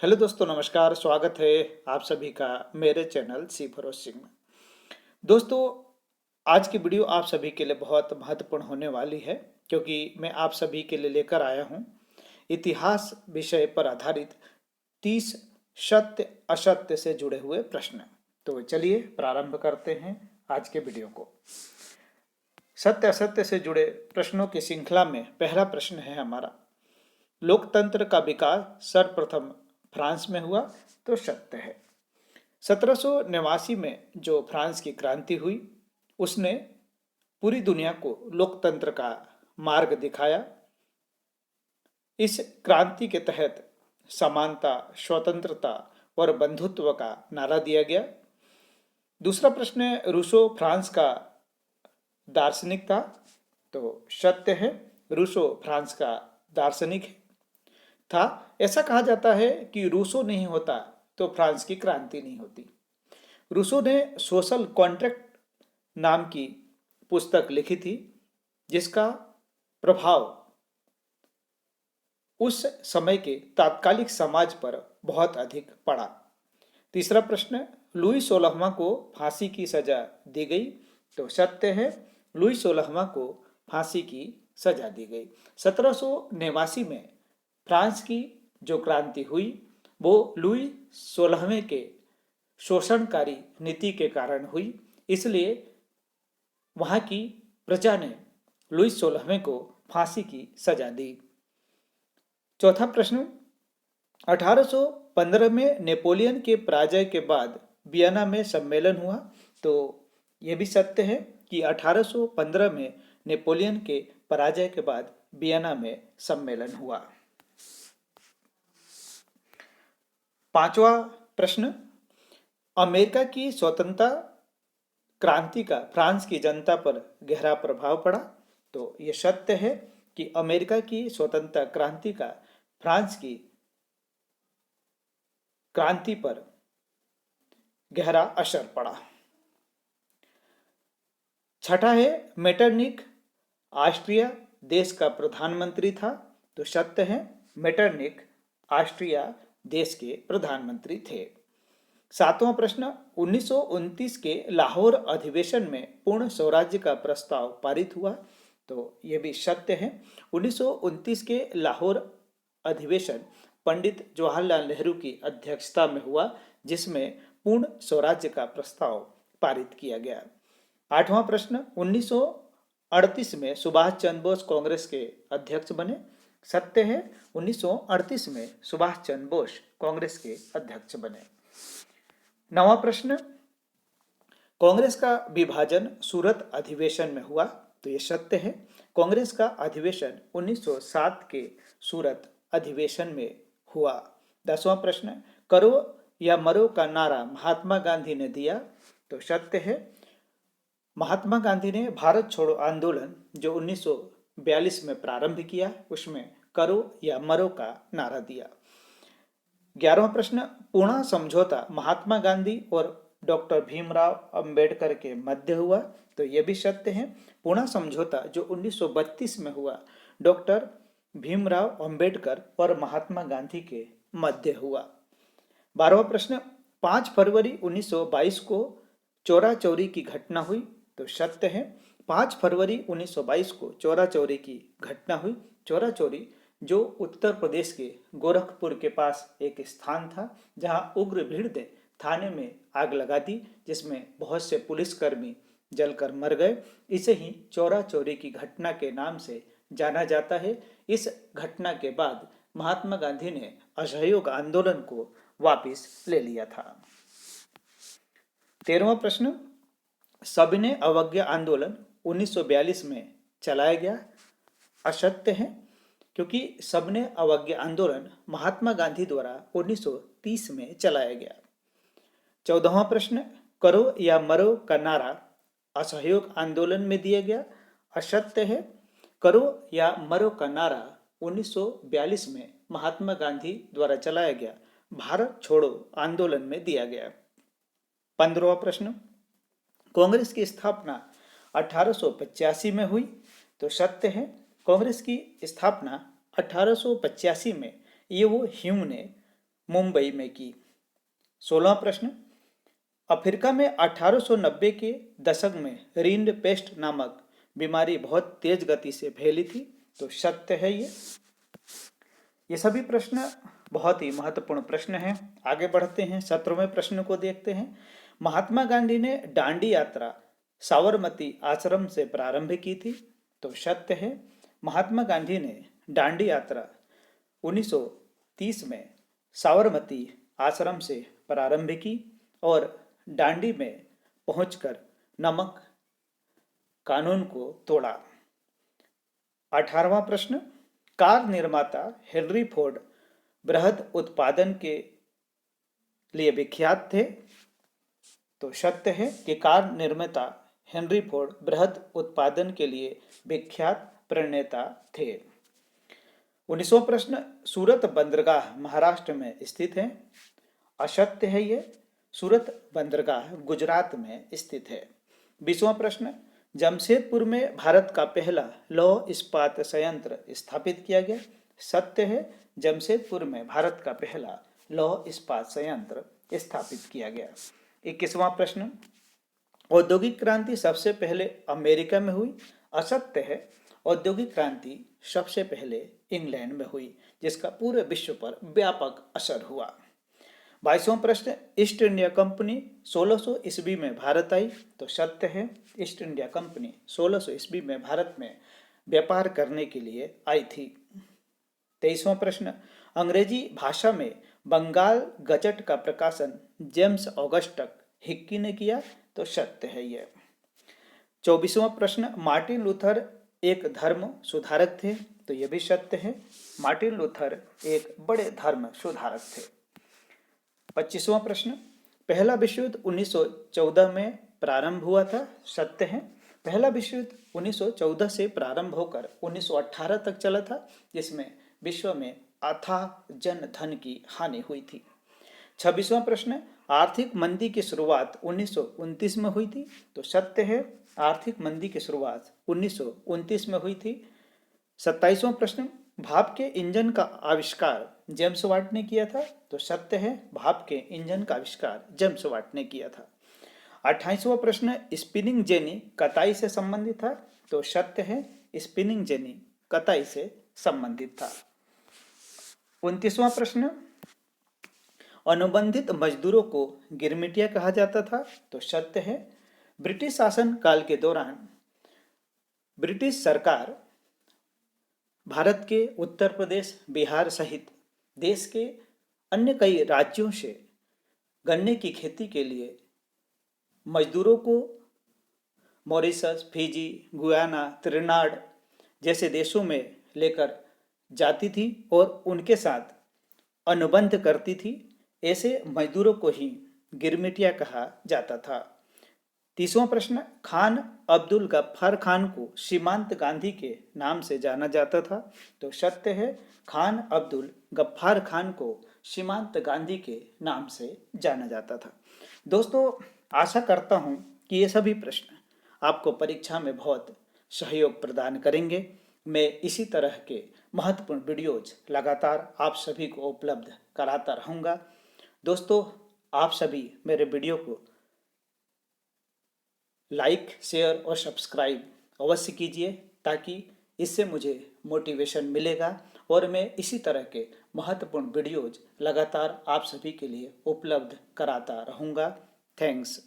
Hello दोस्तों, नमस्कार। स्वागत है आप सभी का मेरे चैनल सी भरोस सिंह में। दोस्तों, आज की वीडियो आप सभी के लिए बहुत महत्वपूर्ण होने वाली है, क्योंकि मैं आप सभी के लिए लेकर आया हूं इतिहास विषय पर आधारित 30 सत्य असत्य से जुड़े हुए प्रश्न। तो चलिए प्रारंभ करते हैं आज के वीडियो को। सत्य असत्य से जुड़े प्रश्नों की श्रृंखला में पहला प्रश्न है हमारा, लोकतंत्र का विकास सर्वप्रथम फ्रांस में हुआ? तो सत्य है। 1789 में जो फ्रांस की क्रांति हुई, उसने पूरी दुनिया को लोकतंत्र का मार्ग दिखाया। इस क्रांति के तहत समानता, स्वतंत्रता और बंधुत्व का नारा दिया गया। दूसरा प्रश्न है, रूसो फ्रांस का दार्शनिक था? तो सत्य है, रूसो फ्रांस का दार्शनिक था। ऐसा कहा जाता है कि रूसो नहीं होता तो फ्रांस की क्रांति नहीं होती। रूसो ने सोशल कॉन्ट्रैक्ट नाम की पुस्तक लिखी थी, जिसका प्रभाव उस समय के तात्कालिक समाज पर बहुत अधिक पड़ा। तीसरा प्रश्न, लुई 16वां को फांसी की सजा दी गई? तो सत्य है, लुई 16वां को फांसी की सजा दी गई। 1789 में फ्रांस की जो क्रांति हुई वो लुई 16वें के शोषणकारी नीति के कारण हुई, इसलिए वहां की प्रजा ने लुई 16वें को फांसी की सजा दी। चौथा प्रश्न, 1815 में नेपोलियन के पराजय के बाद वियना में सम्मेलन हुआ? तो यह भी सत्य है कि 1815 में नेपोलियन के पराजय के बाद वियना में सम्मेलन हुआ। पांचवा प्रश्न, अमेरिका की स्वतंत्रता क्रांति का फ्रांस की जनता पर गहरा प्रभाव पड़ा? तो यह सत्य है कि अमेरिका की स्वतंत्रता क्रांति का फ्रांस की क्रांति पर गहरा असर पड़ा। छठा है, मेटरनिख ऑस्ट्रिया देश का प्रधानमंत्री था? तो सत्य है, मेटरनिख ऑस्ट्रिया देश के प्रधानमंत्री थे। सातवां प्रश्न, 1929 के लाहौर अधिवेशन में पूर्ण स्वराज्य का प्रस्ताव पारित हुआ? तो यह भी सत्य है। 1929 के लाहौर अधिवेशन पंडित जवाहरलाल नेहरू की अध्यक्षता में हुआ, जिसमें पूर्ण स्वराज्य का प्रस्ताव पारित किया गया। आठवां प्रश्न, 1938 में सुभाष चंद्र बोस कांग्रेस के अध्यक्ष बने? सत्य है, 1938 में सुभाष चंद्र बोस कांग्रेस के अध्यक्ष बने। नवा प्रश्न, कांग्रेस का विभाजन सूरत अधिवेशन में हुआ? तो यह सत्य है, कांग्रेस का अधिवेशन 1907 के सूरत अधिवेशन में हुआ। 10वां प्रश्न, करो या मरो का नारा महात्मा गांधी ने दिया? तो सत्य है, महात्मा गांधी ने भारत छोड़ो आंदोलन जो 1942 में प्रारंभ किया, उसमें करो या मरो का नारा दिया। 11वां प्रश्न, पूना समझौता महात्मा गांधी और डॉक्टर भीमराव अंबेडकर के मध्य हुआ? तो यह भी सत्य है, पूना समझौता जो 1932 में हुआ डॉक्टर भीमराव अंबेडकर और महात्मा गांधी के मध्य हुआ। 12वां प्रश्न, 5 फरवरी 1922 को चोरा चोरी की घटना हुई? तो सत्य है, 5 फरवरी 1922 को चोरा चोरी की घटना हुई। चोरा चोरी जो उत्तर प्रदेश के गोरखपुर के पास एक स्थान था, जहां उग्र भीड़ ने थाने में आग लगा दी, जिसमें बहुत से पुलिसकर्मी जलकर मर गए। इसे ही चोरा चोरी की घटना के नाम से जाना जाता है। इस घटना के बाद महात्मा गांधी ने असहयोग आंदोलन को वापस ले लिया था। 13वां प्रश्न, सविनय अवज्ञा आंदोलन 1942 में चलाया गया? असत्य है, क्योंकि सविनय अवज्ञा आंदोलन महात्मा गांधी द्वारा 1930 में चलाया गया। 14वां प्रश्न, करो या मरो का नारा असहयोग आंदोलन में दिया गया? असत्य है, करो या मरो का नारा 1942 में महात्मा गांधी द्वारा चलाया गया भारत छोड़ो आंदोलन में दिया गया। 15वां प्रश्न, कांग्रेस की स्थापना 1885 में हुई? तो सत्य है, कांग्रेस की स्थापना 1885 में ये वो ह्यू ने मुंबई में की। 16वां प्रश्न, अफ्रीका में 1890 के दशक में रिंड पेस्ट नामक बीमारी बहुत तेज गति से फैली थी, तो सत्य है ये। ये सभी प्रश्न बहुत ही महत्वपूर्ण प्रश्न हैं। आगे बढ़ते हैं, 17वें प्रश्न को देखते हैं। महात्मा गांधी ने दांडी यात्रा साबरमती आश्रम से प्रारंभ की थी, तो सत्य है। महात्मा गांधी ने दांडी यात्रा 1930 में साबरमती आश्रम से प्रारंभ की और दांडी में पहुंचकर नमक कानून को तोड़ा। 18वां प्रश्न, कार निर्माता हेनरी फोर्ड बृहद उत्पादन के लिए विख्यात थे, तो सत्य है कि कार निर्माता हेनरी फोर्ड बृहद उत्पादन के लिए विख्यात प्रणेता थे। 19वां प्रश्न, सूरत बंदरगाह महाराष्ट्र में स्थित है, असत्य है ये। सूरत बंदरगाह गुजरात में स्थित है। 20वां प्रश्न, जमशेदपुर में भारत का पहला लौह इस्पात संयंत्र स्थापित किया गया, सत्य है। जमशेदपुर में भारत का पहला लौह इस्पात संयंत्र स्थापित किया गया। 21वां प्रश्न, औद्योगिक क्रांति सबसे पहले अमेरिका में हुई, असत्य है। औद्योगिक क्रांति सबसे पहले इंग्लैंड में हुई, जिसका पूरे विश्व पर व्यापक असर हुआ। 22वां प्रश्न, ईस्ट इंडिया कंपनी 1600 ईस्वी में भारत आई, तो सत्य है। ईस्ट इंडिया कंपनी 1600 ईस्वी में भारत में व्यापार करने के लिए आई थी। 23वां प्रश्न, अंग्रेजी भाषा में बंगाल गजट का प्रकाशन जेम्स ऑगस्टस हिक्की ने किया, तो सत्य है यह। 24वां प्रश्न, मार्टिन लूथर एक धर्म सुधारक थे, तो यह भी सत्य है। मार्टिन लूथर एक बड़े धर्म सुधारक थे। 25वां प्रश्न, पहला विश्व युद्ध 1914 में प्रारंभ हुआ था, सत्य है। पहला विश्व युद्ध 1914 से प्रारंभ होकर 1918 तक चला था, जिसमें विश्व में अथाह जन धन की हानि हुई थी। 26वां प्रश्न, आर्थिक मंदी की शुरुआत 1929 में हुई थी, तो सत्य है। आर्थिक मंदी की शुरुआत 1929 में हुई थी। 27वां प्रश्न, भाप के इंजन का आविष्कार जेम्स वाट ने किया था, तो सत्य है। भाप के इंजन का आविष्कार जेम्स वाट ने किया था। 28वां प्रश्न, स्पिनिंग जेनी कताई से संबंधित था, तो सत्य है। स्पिनिंग जेनी कताई से संबंधित था। 29वां प्रश्न, अनुबंधित मजदूरों को गिरमिटिया कहा जाता था, तो सत्य है। ब्रिटिश शासन काल के दौरान ब्रिटिश सरकार भारत के उत्तर प्रदेश, बिहार सहित देश के अन्य कई राज्यों से गन्ने की खेती के लिए मजदूरों को मॉरिशस, फिजी, गुयाना, त्रिनाड जैसे देशों में लेकर जाती थी और उनके साथ अनुबंध करती थी। ऐसे मजदूरों को ही गिरमिटिया कहा जाता था। 30वां प्रश्न, खान अब्दुल गफ्फार खान को सीमांत गांधी के नाम से जाना जाता था, तो सत्य है। खान अब्दुल गफ्फार खान को सीमांत गांधी के नाम से जाना जाता था। दोस्तों, आशा करता हूं कि ये सभी प्रश्न आपको परीक्षा में बहुत सहयोग प्रदान करेंगे। मैं इसी तरह के महत्वपूर्ण वीडियोज लगातार आप सभी को उपलब्ध कराता रहूँगा। दोस्तों, आप सभी मेरे वीडियो को लाइक, शेयर और सब्सक्राइब अवश्य कीजिए, ताकि इससे मुझे मोटिवेशन मिलेगा और मैं इसी तरह के महत्वपूर्ण वीडियोज लगातार आप सभी के लिए उपलब्ध कराता रहूँगा। थैंक्स।